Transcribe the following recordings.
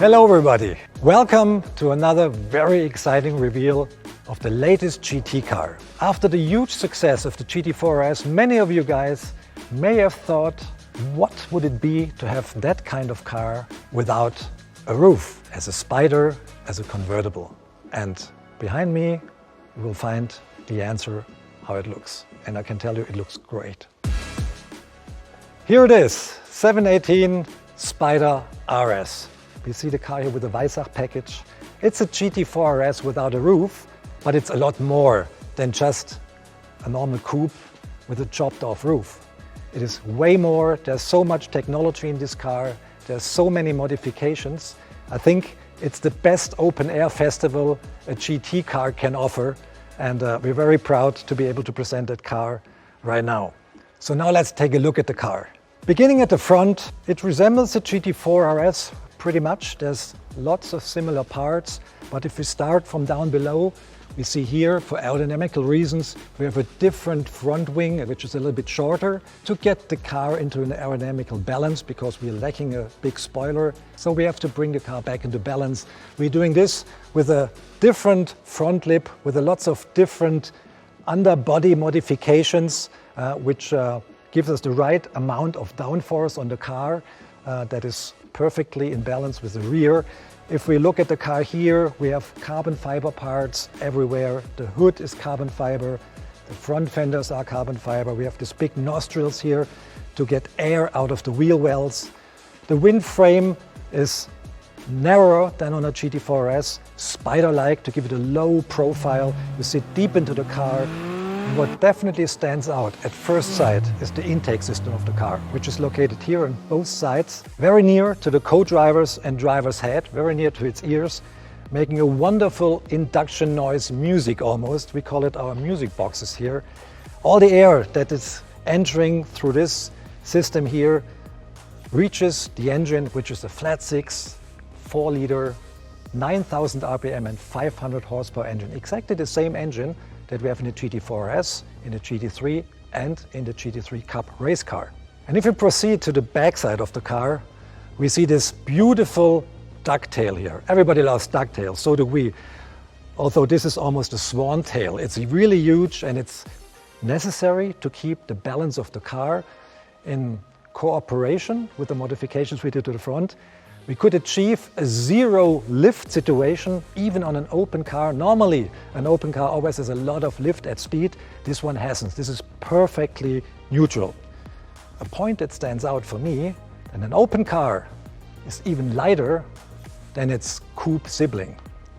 Hello everybody! Welcome to another very exciting reveal of the latest GT car. After the huge success of the GT3 RS, many of you guys may have thought, what would it be to have that kind of car without a roof, as a Spyder, as a convertible? And behind me you will find the answer how it looks. And I can tell you it looks great. Here it is, 718 Spyder RS. We see the car here with the Weissach package. It's a GT3 RS without a roof, but it's a lot more than just a normal coupe with a chopped off roof. It is way more. There's so much technology in this car. There's so many modifications. I think it's the best open air festival a GT car can offer. And we're very proud to be able to present that car right now. So now let's take a look at the car. Beginning at the front, it resembles the GT3 RS pretty much. There's lots of similar parts, but if we start from down below, we see here, for aerodynamical reasons, we have a different front wing, which is a little bit shorter, to get the car into an aerodynamical balance, because we're lacking a big spoiler. So we have to bring the car back into balance. We're doing this with a different front lip, with lots of different underbody modifications, which gives us the right amount of downforce on the car that is perfectly in balance with the rear. If we look at the car here, we have carbon fiber parts everywhere. The hood is carbon fiber, the front fenders are carbon fiber. We have these big nostrils here to get air out of the wheel wells. The wind frame is narrower than on a GT3 RS, Spyder-like, to give it a low profile. You sit deep into the car. What definitely stands out at first sight is the intake system of the car, which is located here on both sides, very near to the co-driver's and driver's head, very near to its ears, making a wonderful induction noise music almost. We call it our music boxes here. All the air that is entering through this system here reaches the engine, which is a flat six, 4-liter, 9,000 RPM and 500 horsepower engine. Exactly the same engine that we have in the GT3 RS, in the GT3 and in the GT3 Cup race car. And if we proceed to the backside of the car, we see this beautiful ducktail here. Everybody loves ducktails, so do we. Although this is almost a swan tail. It's really huge and it's necessary to keep the balance of the car in cooperation with the modifications we did to the front. We could achieve a zero lift situation even on an open car. Normally, an open car always has a lot of lift at speed. This one hasn't. This is perfectly neutral. A point that stands out for me, and an open car is even lighter than its coupe sibling.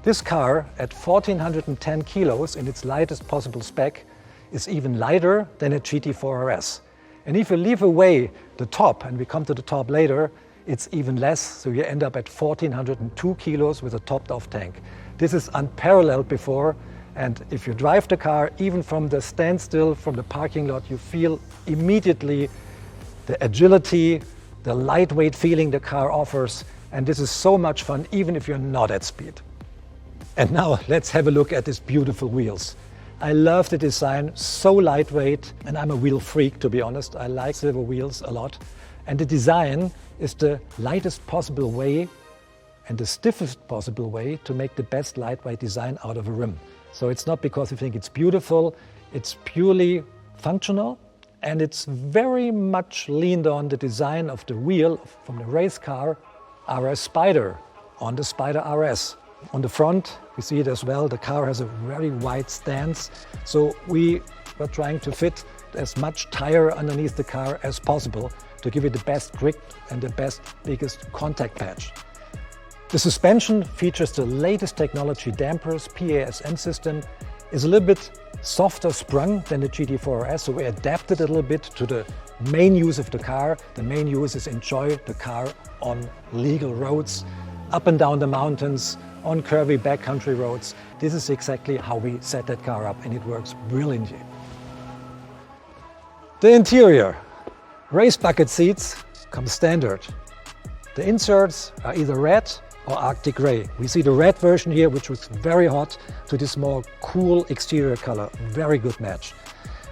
This car, at 1,410 kilos in its lightest possible spec, is even lighter than a GT3 RS. And if you leave away the top, and we come to the top later, it's even less, so you end up at 1,402 kilos with a topped-off tank. This is unparalleled before, and if you drive the car, even from the standstill, from the parking lot, you feel immediately the agility, the lightweight feeling the car offers, and this is so much fun, even if you're not at speed. And now let's have a look at these beautiful wheels. I love the design, so lightweight, and I'm a wheel freak, to be honest. I like silver wheels a lot. And the design is the lightest possible way and the stiffest possible way to make the best lightweight design out of a rim. So it's not because you think it's beautiful, it's purely functional, and it's very much leaned on the design of the wheel from the race car RS Spyder on the Spyder RS. On the front, we see it as well, the car has a very wide stance, so we were trying to fit as much tire underneath the car as possible to give it the best grip and the best, biggest contact patch. The suspension features the latest technology dampers, PASM system, is a little bit softer sprung than the GT3 RS, so we adapted a little bit to the main use of the car. The main use is enjoy the car on legal roads, up and down the mountains, on curvy backcountry roads. This is exactly how we set that car up, and it works brilliantly. The interior. Race bucket seats come standard. The inserts are either red or Arctic grey. We see the red version here, which was very hot, to this more cool exterior color. Very good match.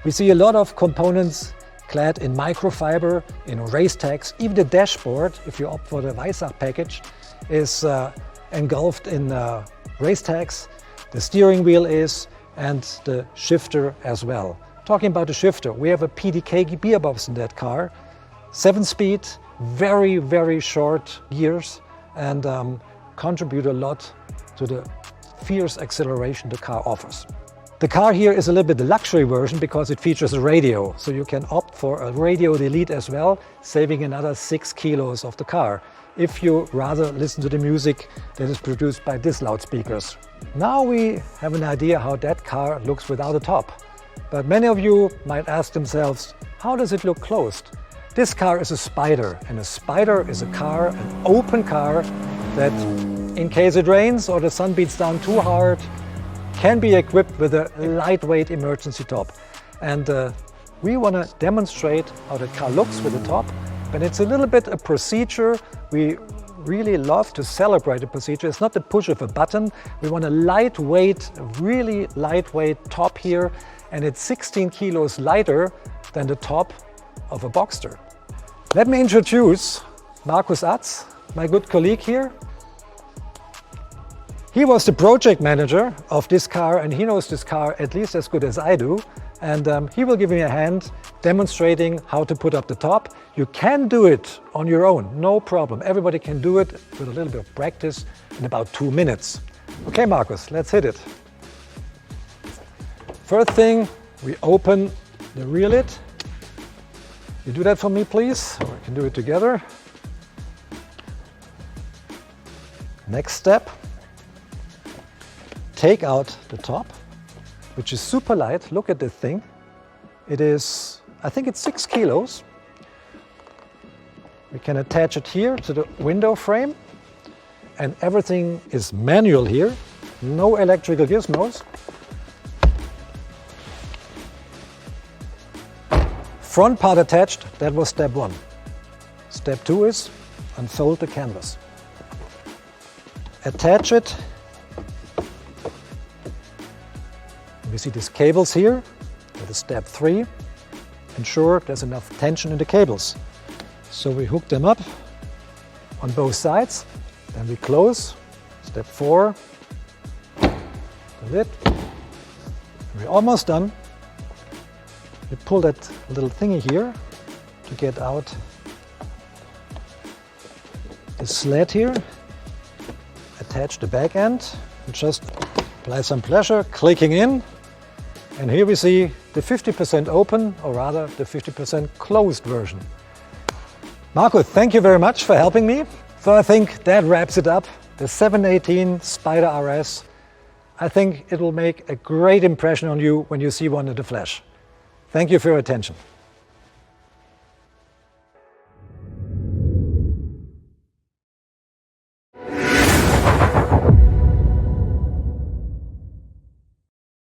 We see a lot of components clad in microfiber, in race tags. Even the dashboard, if you opt for the Weissach package, is engulfed in race tags, the steering wheel is, and the shifter as well. Talking about the shifter, we have a PDK gearbox in that car, 7-speed, very, very short gears, and contribute a lot to the fierce acceleration the car offers. The car here is a little bit the luxury version because it features a radio, so you can opt for a radio delete as well, saving another 6 kilos of the car, if you rather listen to the music that is produced by these loudspeakers. Now we have an idea how that car looks without a top. But many of you might ask themselves, how does it look closed? This car is a Spyder, and a Spyder is a car, an open car, that in case it rains or the sun beats down too hard, can be equipped with a lightweight emergency top. And we want to demonstrate how the car looks with the top, but it's a little bit a procedure. We really love to celebrate the procedure. It's not the push of a button. We want a lightweight, really lightweight top here, and it's 16 kilos lighter than the top of a Boxster. Let me introduce Markus Atz, my good colleague here. He was the project manager of this car, and he knows this car at least as good as I do. And he will give me a hand demonstrating how to put up the top. You can do it on your own, no problem. Everybody can do it with a little bit of practice in about 2 minutes. Okay, Markus, let's hit it. First thing, we open the rear lid. You do that for me, please, or we can do it together. Next step, take out the top, which is super light. Look at this thing. It is, I think it's 6 kilos. We can attach it here to the window frame, and everything is manual here. No electrical gizmos. Front part attached, that was step 1. Step 2 is unfold the canvas. Attach it. We see these cables here. That is step 3. Ensure there's enough tension in the cables. So we hook them up on both sides. Then we close. Step 4. The lid. We're almost done. We pull that little thingy here to get out the sled here. Attach the back end and just apply some pressure, clicking in. And here we see the 50% open, or rather the 50% closed version. Markus, thank you very much for helping me. So I think that wraps it up. The 718 Spyder RS. I think it will make a great impression on you when you see one in the flesh. Thank you for your attention.